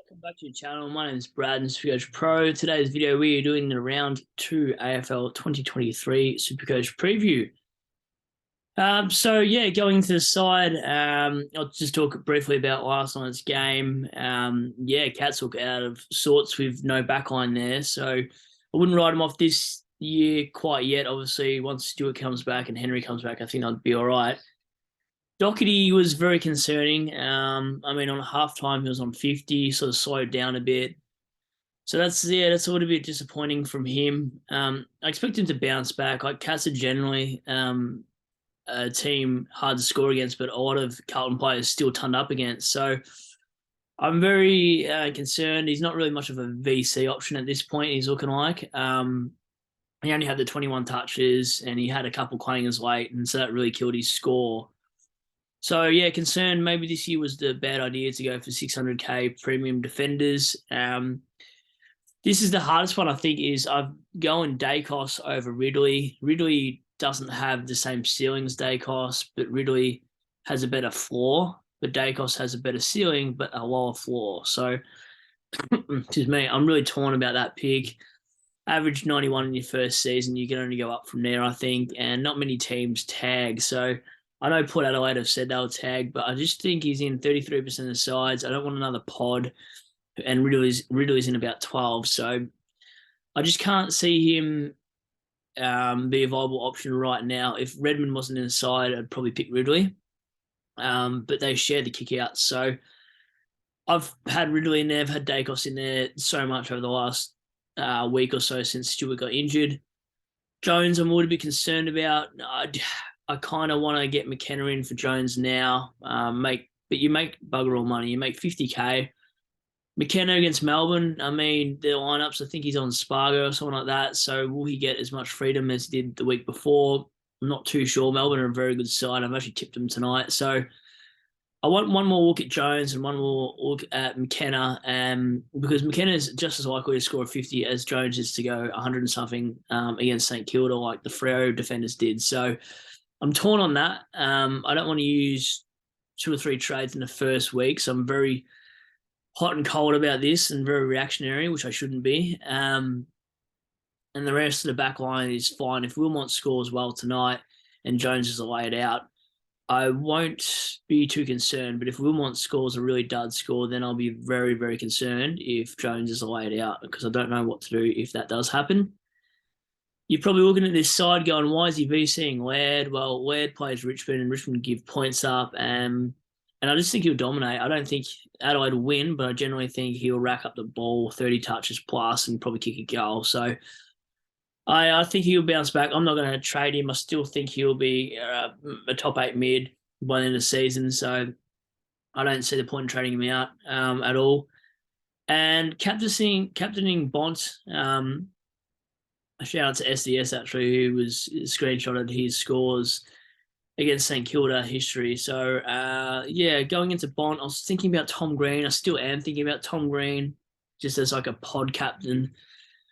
Welcome back to your channel. My name is Brad and Supercoach Pro. Today's video we are doing the round 2 AFL 2023 Supercoach Preview. Going into the side, I'll just talk briefly about last night's game. Cats look out of sorts with no backline there, so I wouldn't write them off this year quite yet. Obviously, once Stewart comes back and Henry comes back, I think I'd be all right. Doherty was very concerning. On halftime he was on 50, sort of slowed down a bit. So that's a little bit disappointing from him. I expect him to bounce back. Like Cats are generally a team hard to score against, but a lot of Carlton players still turned up against. So I'm very concerned. He's not really much of a VC option at this point. He's looking like. He only had the 21 touches and he had a couple clangers late, and so that really killed his score. So, concerned maybe this year was the bad idea to go for 600k premium defenders. This is the hardest one, I think, is I'm going Dacos over Ridley. Ridley doesn't have the same ceiling as Dacos, but Ridley has a better floor. But Dacos has a better ceiling, but a lower floor. So, excuse me, I'm really torn about that pick. Average 91 in your first season, you can only go up from there, I think, and not many teams tag. So, I know Port Adelaide have said they'll tag, but I just think he's in 33% of the sides. I don't want another pod, and Ridley's in about 12. So I just can't see him be a viable option right now. If Redmond wasn't in the side, I'd probably pick Ridley, but they share the kick out. So I've had Ridley in there. I've had Dacos in there so much over the last week or so since Stewart got injured. Jones, I'm a little bit concerned about. I kind of want to get McKenna in for Jones now. But you make bugger all money. You make 50k. McKenna against Melbourne. I mean, their lineups. I think he's on Spargo or something like that. So will he get as much freedom as he did the week before? I'm not too sure. Melbourne are a very good side. I've actually tipped them tonight. So I want one more look at Jones and one more look at McKenna, because McKenna is just as likely to score a 50 as Jones is to go 100 and something against St Kilda, like the Freo defenders did. So I'm torn on that. I don't want to use 2 or 3 trades in the first week, so I'm very hot and cold about this and very reactionary, which I shouldn't be. And the rest of the back line is fine. If Wilmot scores well tonight and Jones is laid out, I won't be too concerned. But if Wilmot scores a really dud score, then I'll be very, very concerned if Jones is laid out, because I don't know what to do if that does happen. You're probably looking at this side going, why is he VCing Laird? Well, Laird plays Richmond and Richmond give points up. And I just think he'll dominate. I don't think Adelaide will win, but I generally think he'll rack up the ball 30 touches plus and probably kick a goal. So I think he'll bounce back. I'm not going to trade him. I still think he'll be a top 8 mid by the end of the season. So I don't see the point in trading him out at all. And captaining Bont, a shout out to SDS actually, who was screenshotted his scores against St Kilda history. So going into Bont, I was thinking about Tom Green. I still am thinking about Tom Green just as like a pod captain,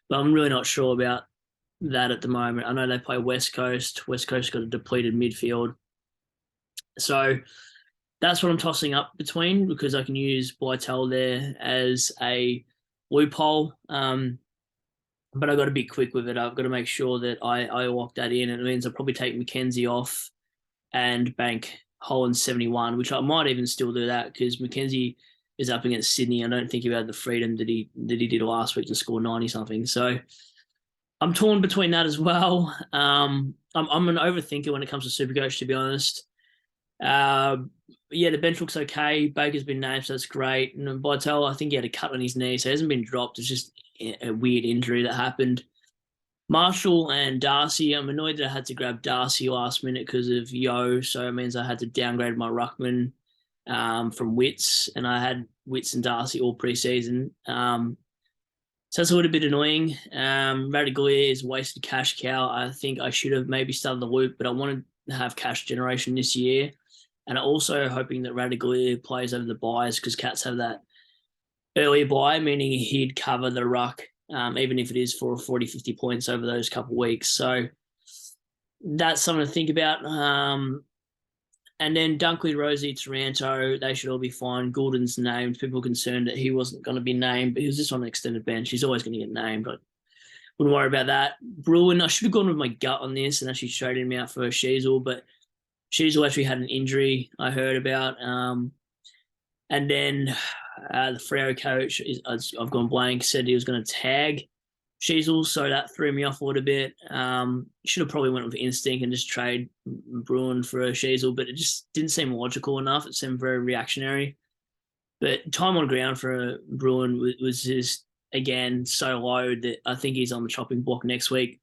but I'm really not sure about that at the moment. I know they play West Coast. West Coast got a depleted midfield. So that's what I'm tossing up between, because I can use Boitel there as a loophole. But I've got to be quick with it. I've got to make sure that I lock that in. It means I'll probably take McKenzie off and bank Holland 71, which I might even still do that, because McKenzie is up against Sydney. I don't think he had the freedom that he did last week to score 90 something. So I'm torn between that as well. I'm an overthinker when it comes to Supercoach, to be honest. The bench looks okay. Baker's been named, so that's great. And Boitel, I think he had a cut on his knee, so he hasn't been dropped. It's just a weird injury that happened. Marshall and Darcy, I'm annoyed that I had to grab Darcy last minute because of Yo, so it means I had to downgrade my ruckman from Wits, and I had Wits and Darcy all preseason. So that's a little bit annoying. Radaglia is a wasted cash cow. I think I should have maybe started the loop, but I wanted to have cash generation this year. And also hoping that Radaglia plays over the buys, because Cats have that early buy, meaning he'd cover the ruck, even if it is for 40, 50 points over those couple of weeks. So that's something to think about. And then Dunkley, Rosie, Taranto, they should all be fine. Goulden's named. People were concerned that he wasn't going to be named, but he was just on an extended bench. He's always going to get named. I wouldn't worry about that. Bruin, I should have gone with my gut on this and actually traded him out for Sheasel, but Sheasel actually had an injury I heard about. And then the Freo coach, I've gone blank, said he was going to tag Sheasel, so that threw me off a little bit. Should have probably went with instinct and just trade Bruin for a Sheasel, but it just didn't seem logical enough. It seemed very reactionary. But time on ground for Bruin was just, again, so low that I think he's on the chopping block next week.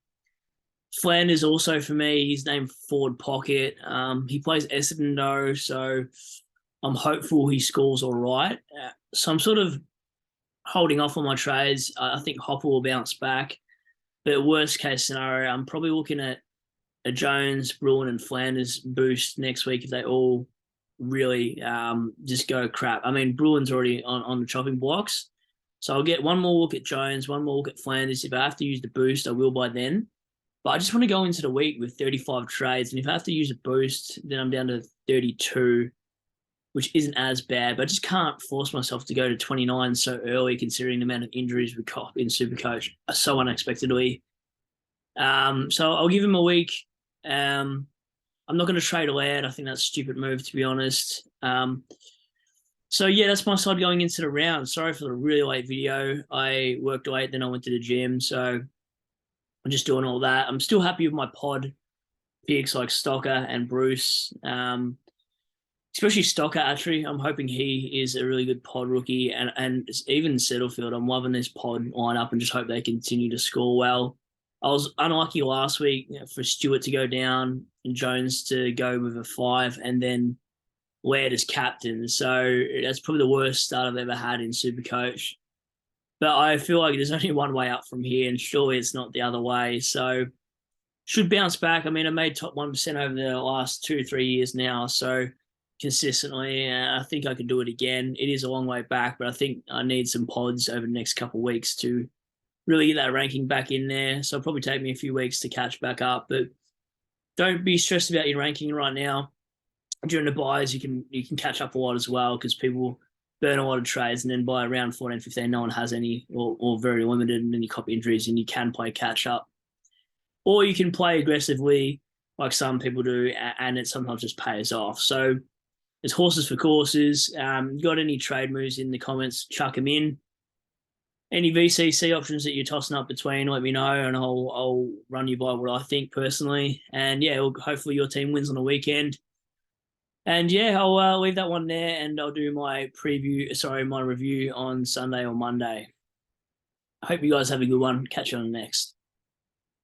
Flanders also for me, he's named forward pocket. He plays Essendon though, so I'm hopeful he scores all right. So I'm sort of holding off on my trades. I think Hopper will bounce back. But worst case scenario, I'm probably looking at a Jones, Bruin, and Flanders boost next week if they all really just go crap. I mean, Bruin's already on the chopping blocks. So I'll get one more look at Jones, one more look at Flanders. If I have to use the boost, I will by then. But I just want to go into the week with 35 trades. And if I have to use a boost, then I'm down to 32, which isn't as bad. But I just can't force myself to go to 29 so early, considering the amount of injuries we caught in Supercoach so unexpectedly. So I'll give him a week. I'm not going to trade Laird. I think that's a stupid move, to be honest. So, yeah, that's my side going into the round. Sorry for the really late video. I worked late, then I went to the gym. So I'm just doing all that. I'm still happy with my pod picks like Stocker and Bruce. Especially Stocker, actually. I'm hoping he is a really good pod rookie. And even Settlefield, I'm loving this pod lineup and just hope they continue to score well. I was unlucky last week for Stewart to go down and Jones to go with a 5 and then Laird as captain. So that's probably the worst start I've ever had in Supercoach. But I feel like there's only one way up from here, and surely it's not the other way. So should bounce back. I mean, I made top 1% over the last 2 or 3 years now, so consistently. I think I can do it again. It is a long way back, but I think I need some pods over the next couple of weeks to really get that ranking back in there. So it'll probably take me a few weeks to catch back up. But don't be stressed about your ranking right now. During the buys, you can catch up a lot as well because people burn a lot of trades, and then by around 14, 15, no one has any or very limited, and then you cop injuries and you can play catch up. Or you can play aggressively like some people do, and it sometimes just pays off. So there's horses for courses. Got any trade moves in the comments, chuck them in. Any VCC options that you're tossing up between, let me know, and I'll run you by what I think personally. And yeah, hopefully your team wins on the weekend. And yeah, I'll leave that one there, and I'll do my review on Sunday or Monday. I hope you guys have a good one. Catch you on the next.